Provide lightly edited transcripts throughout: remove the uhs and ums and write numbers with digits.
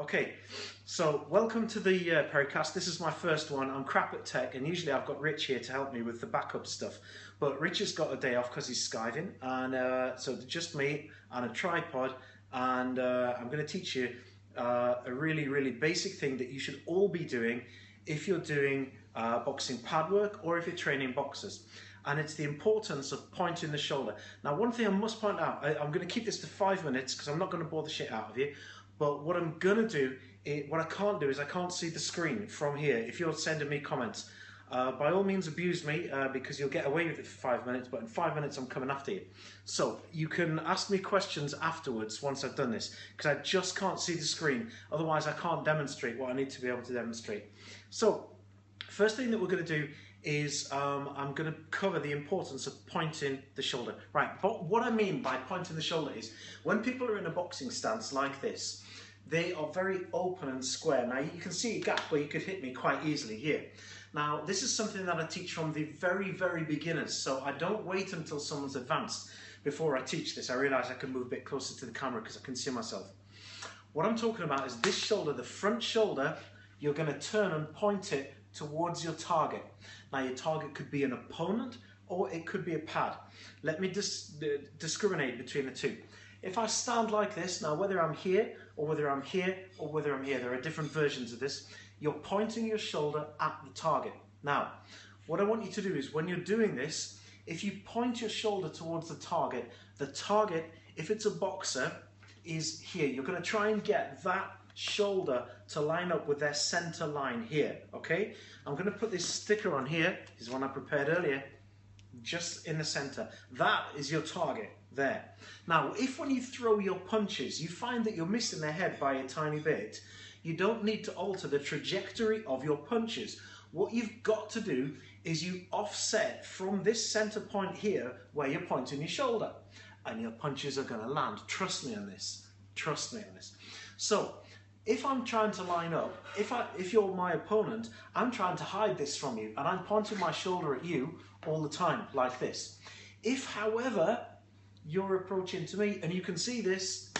Okay, so welcome to the Pericast. This is my first one. I'm crap at tech, and usually I've got Rich here to help me with the backup stuff. But Rich has got a day off because he's skiving, and so it's just me and a tripod, and I'm going to teach you a really basic thing that you should all be doing if you're doing boxing pad work or if you're training boxers. And it's the importance of pointing the shoulder. Now, one thing I must point out, I'm going to keep this to 5 minutes because I'm not going to bore the shit out of you. But what I'm going to do, what I can't do is I can't see the screen from here. If you're sending me comments, by all means abuse me because you'll get away with it for 5 minutes, but in 5 minutes I'm coming after you. So you can ask me questions afterwards once I've done this, because I just can't see the screen. Otherwise I can't demonstrate what I need to be able to demonstrate. So first thing that we're going to do is I'm going to cover the importance of pointing the shoulder. Right, but what I mean by pointing the shoulder is when people are in a boxing stance like this, they are very open and square. Now you can see a gap where you could hit me quite easily here. Now this is something that I teach from the very beginners, so I don't wait until someone's advanced before I teach this. I realise I can move a bit closer to the camera because I can see myself. What I'm talking about is this shoulder, the front shoulder, you're going to turn and point it towards your target. Now your target could be an opponent or it could be a pad. Let me discriminate between the two. If I stand like this, now whether I'm here or whether I'm here or whether I'm here, there are different versions of this, you're pointing your shoulder at the target. Now, what I want you to do is when you're doing this, if you point your shoulder towards the target, if it's a boxer, is here. You're going to try and get that shoulder to line up with their center line here, okay? I'm going to put this sticker on here, this is one I prepared earlier, just in the center. That is your target there. Now, if when you throw your punches, you find that you're missing the head by a tiny bit, you don't need to alter the trajectory of your punches. What you've got to do is you offset from this center point here where you're pointing your shoulder, and your punches are going to land. Trust me on this. Trust me on this. So, if I'm trying to line up, if you're my opponent, I'm trying to hide this from you, and I'm pointing my shoulder at you all the time, like this. If, however, you're approaching to me, and you can see this,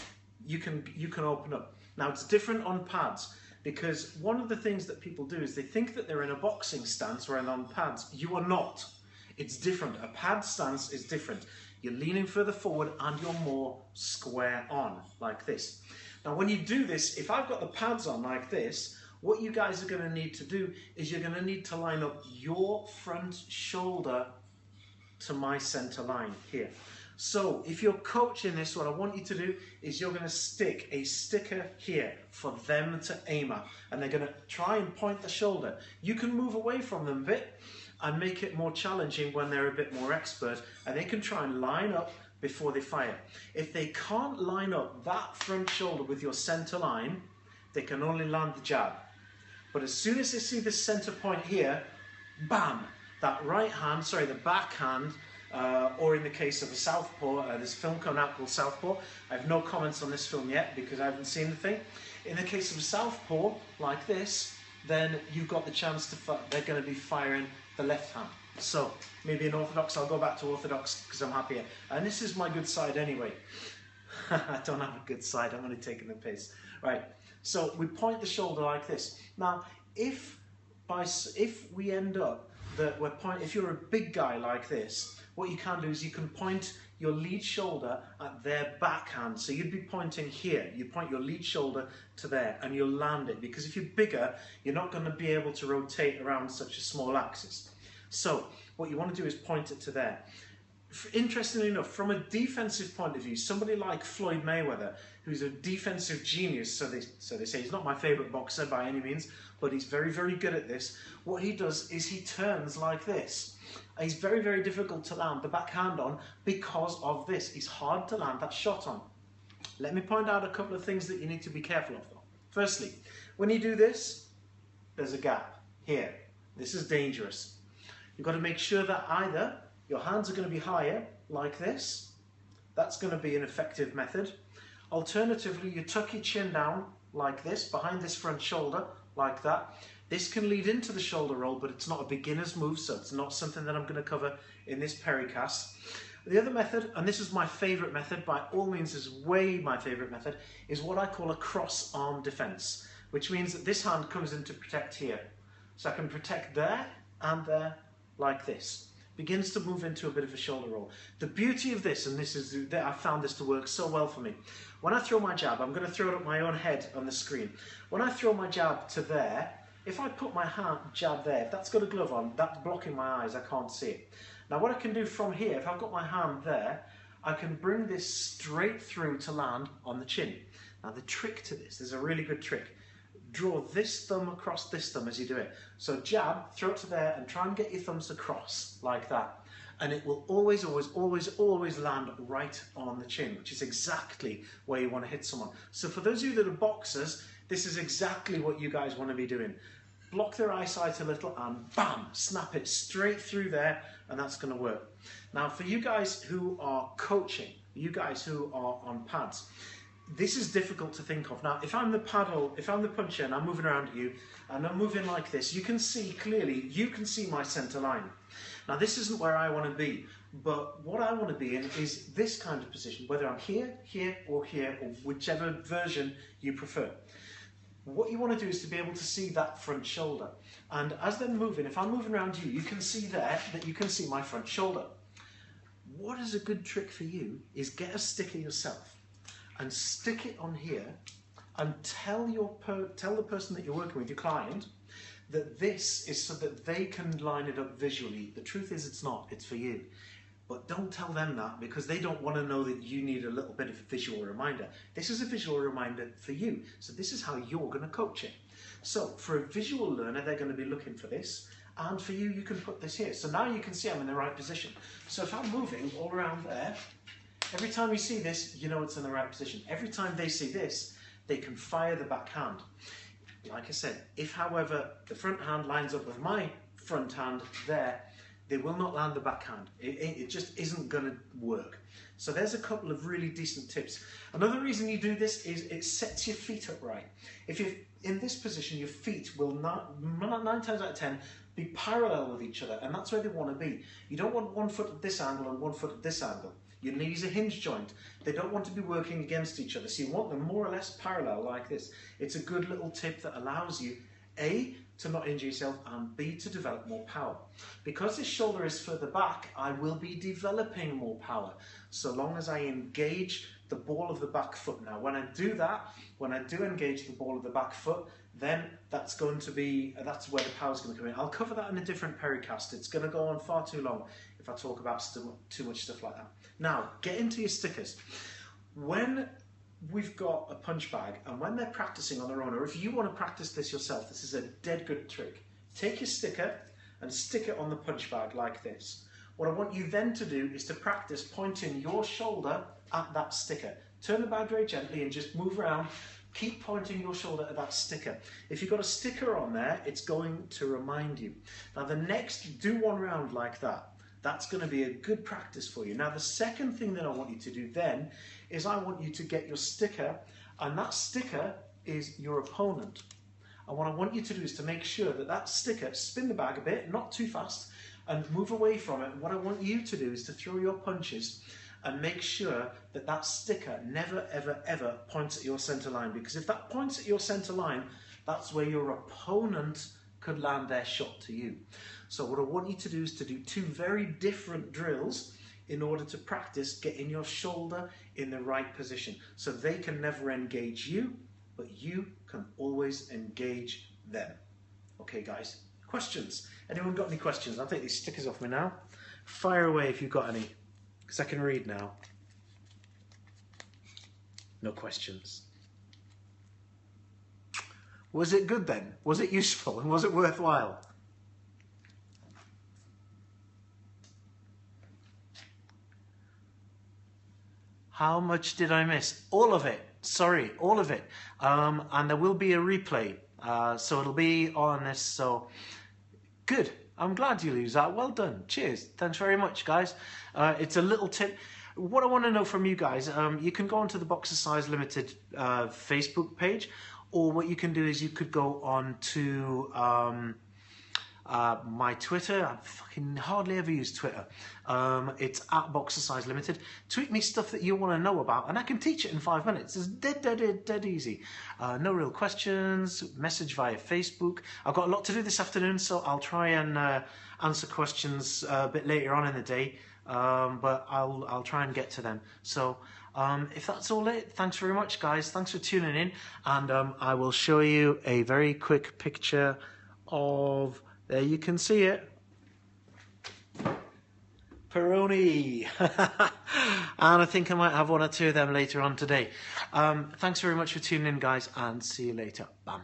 you can open up. Now, it's different on pads, because one of the things that people do is they think that they're in a boxing stance or on pads. You are not. It's different. A pad stance is different. You're leaning further forward and you're more square on, like this. Now, when you do this, if I've got the pads on like this, what you guys are going to need to do is you're going to need to line up your front shoulder to my center line here. So if you're coaching this, what I want you to do is you're going to stick a sticker here for them to aim at, and they're going to try and point the shoulder. You can move away from them a bit and make it more challenging when they're a bit more expert, and they can try and line up before they fire. If they can't line up that front shoulder with your center line, they can only land the jab. But as soon as they see this center point here, bam, that right hand, sorry, the back hand, or in the case of a southpaw, there's a film coming out called Southpaw. I have no comments on this film yet because I haven't seen the thing. In the case of a southpaw, like this, then you've got the chance to, they're going to be firing the left hand. So, maybe in orthodox, I'll go back to orthodox because I'm happier. And this is my good side anyway. I don't have a good side, I'm only taking the piss. Right, so we point the shoulder like this. Now, if we end up that if you're a big guy like this, what you can do is you can point your lead shoulder at their backhand. So you'd be pointing here. You point your lead shoulder to there and you'll land it, because if you're bigger, you're not going to be able to rotate around such a small axis. So what you want to do is point it to there. Interestingly enough, from a defensive point of view, somebody like Floyd Mayweather, who's a defensive genius, so they say, he's not my favourite boxer by any means, but he's very good at this. What he does is he turns like this. He's very difficult to land the backhand on because of this. It's hard to land that shot on. Let me point out a couple of things that you need to be careful of though. Firstly, when you do this, there's a gap here. This is dangerous. You've got to make sure that either your hands are going to be higher, like this. That's going to be an effective method. Alternatively, you tuck your chin down, like this, behind this front shoulder, like that. This can lead into the shoulder roll, but it's not a beginner's move, so it's not something that I'm going to cover in this Pericast. The other method, and this is my favourite method, by all means is way my favourite method, is what I call a cross arm defence, which means that this hand comes in to protect here. So I can protect there and there like this. Begins to move into a bit of a shoulder roll. The beauty of this, and this is, I found this to work so well for me. When I throw my jab, I'm going to throw it at my own head on the screen. When I throw my jab to there, if I put my hand jab there, if that's got a glove on, that's blocking my eyes, I can't see it. Now what I can do from here, if I've got my hand there, I can bring this straight through to land on the chin. Now the trick to this, there's a really good trick. Draw this thumb across this thumb as you do it. So jab, throw it to there and try and get your thumbs across like that. And it will always, always, always, always land right on the chin, which is exactly where you want to hit someone. So for those of you that are boxers, this is exactly what you guys want to be doing. Block their eyesight a little and bam, snap it straight through there, and that's going to work. Now for you guys who are coaching, you guys who are on pads, this is difficult to think of. Now, if I'm the puncher and I'm moving around at you, and I'm moving like this, you can see clearly, you can see my center line. Now, this isn't where I want to be, but what I want to be in is this kind of position, whether I'm here, here, or here, or whichever version you prefer. What you want to do is to be able to see that front shoulder. And as they're moving, if I'm moving around you, you can see there that you can see my front shoulder. What is a good trick for you is get a sticker yourself and stick it on here and tell the person that you're working with, your client, that this is so that they can line it up visually. The truth is it's not, it's for you. But don't tell them that because they don't want to know that you need a little bit of a visual reminder. This is a visual reminder for you. So this is how you're going to coach it. So for a visual learner, they're going to be looking for this. And for you, you can put this here. So now you can see I'm in the right position. So if I'm moving all around there, every time you see this, you know it's in the right position. Every time they see this, they can fire the back hand. Like I said, if however the front hand lines up with my front hand there, they will not land the back hand. It just isn't going to work. So there's a couple of really decent tips. Another reason you do this is it sets your feet up right. If you're in this position, your feet will not, 9 times out of 10, be parallel with each other, and that's where they want to be. You don't want one foot at this angle and one foot at this angle. Your knees are hinge joint. They don't want to be working against each other, so you want them more or less parallel like this. It's a good little tip that allows you, A, to not injure yourself, and B, to develop more power. Because this shoulder is further back, I will be developing more power, so long as I engage the ball of the back foot. Now, when I do that, when I do engage the ball of the back foot, then that's where the power's going to come in. I'll cover that in a different pericast. It's going to go on far too long if I talk about too much stuff like that. Now, get into your stickers. When we've got a punch bag and when they're practicing on their own, or if you want to practice this yourself, this is a dead good trick. Take your sticker and stick it on the punch bag like this. What I want you then to do is to practice pointing your shoulder at that sticker. Turn the bag very gently and just move around. Keep pointing your shoulder at that sticker. If you've got a sticker on there, it's going to remind you. Now the next, do one round like that. That's going to be a good practice for you. Now the second thing that I want you to do then is I want you to get your sticker, and that sticker is your opponent. And what I want you to do is to make sure that that sticker, spin the bag a bit, not too fast, and move away from it. And what I want you to do is to throw your punches and make sure that that sticker never, ever, ever points at your center line. Because if that points at your center line, that's where your opponent could land their shot to you. So what I want you to do is to do two very different drills in order to practice getting your shoulder in the right position. So they can never engage you, but you can always engage them. Okay, guys, questions? Anyone got any questions? I'll take these stickers off me now. Fire away if you've got any, because I can read now. No questions. Was it good then? Was it useful? And was it worthwhile? How much did I miss? All of it. Sorry, all of it. And there will be a replay. So it'll be on this. So good. I'm glad you used that. Well done. Cheers. Thanks very much, guys. It's a little tip. What I want to know from you guys, you can go onto the Boxercise Limited Facebook page, or what you can do is you could go on to My Twitter, I fucking hardly ever use Twitter. It's at Boxercise Limited. Tweet me stuff that you want to know about, and I can teach it in 5 minutes. It's dead easy. No real questions. Message via Facebook. I've got a lot to do this afternoon, so I'll try and answer questions a bit later on in the day. But I'll try and get to them. So if that's all it, thanks very much, guys. Thanks for tuning in, and I will show you a very quick picture of. There you can see it. Peroni. And I think I might have one or two of them later on today. Thanks very much for tuning in, guys, and see you later. Bam.